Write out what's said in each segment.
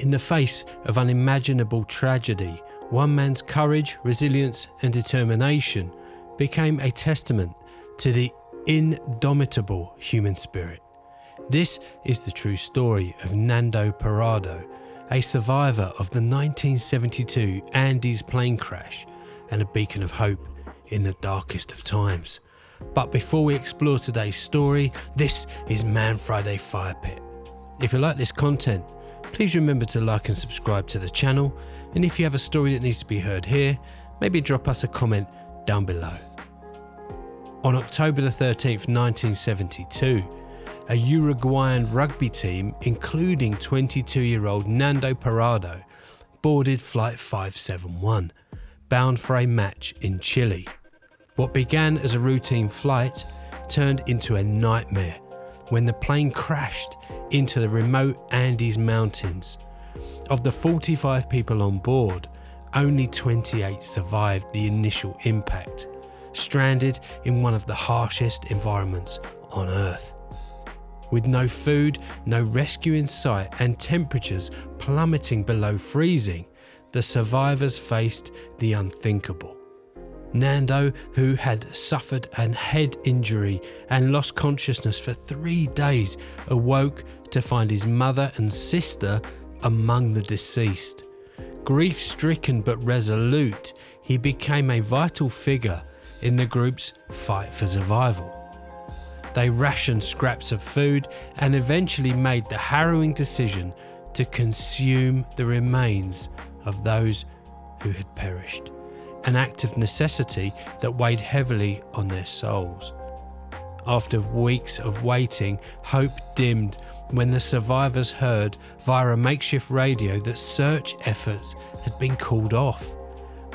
In the face of unimaginable tragedy, one man's courage, resilience and determination became a testament to the indomitable human spirit. This is the true story of Nando Parrado, a survivor of the 1972 Andes plane crash and a beacon of hope in the darkest of times. But before we explore today's story, this is Man Friday Fire Pit. If you like this content, please remember to like and subscribe to the channel, and if you have a story that needs to be heard here, maybe drop us a comment down below. On October the 13th, 1972, a Uruguayan rugby team, including 22-year-old Nando Parrado, boarded Flight 571, bound for a match in Chile. What began as a routine flight turned into a nightmare when the plane crashed into the remote Andes mountains. Of the 45 people on board, only 28 survived the initial impact, stranded in one of the harshest environments on Earth. With no food, no rescue in sight, and temperatures plummeting below freezing, the survivors faced the unthinkable. Nando, who had suffered a head injury and lost consciousness for 3 days, awoke to find his mother and sister among the deceased. Grief-stricken but resolute, he became a vital figure in the group's fight for survival. They rationed scraps of food and eventually made the harrowing decision to consume the remains of those who had perished, an act of necessity that weighed heavily on their souls. After weeks of waiting, hope dimmed when the survivors heard via a makeshift radio that search efforts had been called off.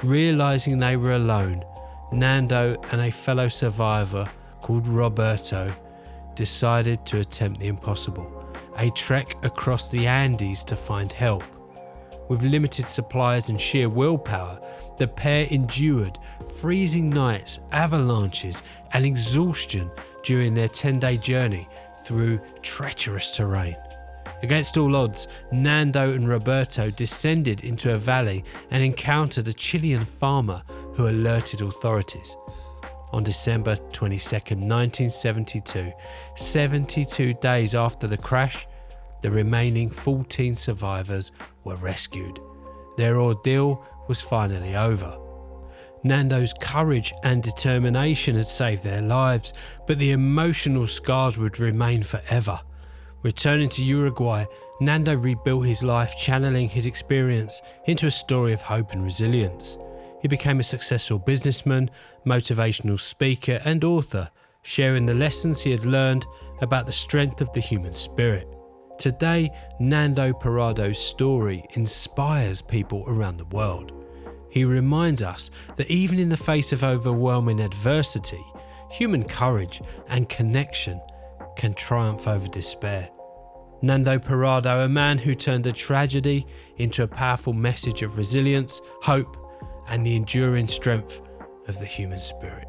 Realizing they were alone, Nando and a fellow survivor called Roberto decided to attempt the impossible, a trek across the Andes to find help. With limited supplies and sheer willpower, the pair endured freezing nights, avalanches and exhaustion during their 10-day journey through treacherous terrain. Against all odds, Nando and Roberto descended into a valley and encountered a Chilean farmer who alerted authorities. On December 22nd, 1972, 72 days after the crash, the remaining 14 survivors were rescued. Their ordeal was finally over. Nando's courage and determination had saved their lives, but the emotional scars would remain forever. Returning to Uruguay, Nando rebuilt his life, channeling his experience into a story of hope and resilience. He became a successful businessman, motivational speaker and author, sharing the lessons he had learned about the strength of the human spirit. Today, Nando Parrado's story inspires people around the world. He reminds us that even in the face of overwhelming adversity, human courage and connection can triumph over despair. Nando Parrado, a man who turned a tragedy into a powerful message of resilience, hope, and the enduring strength of the human spirit.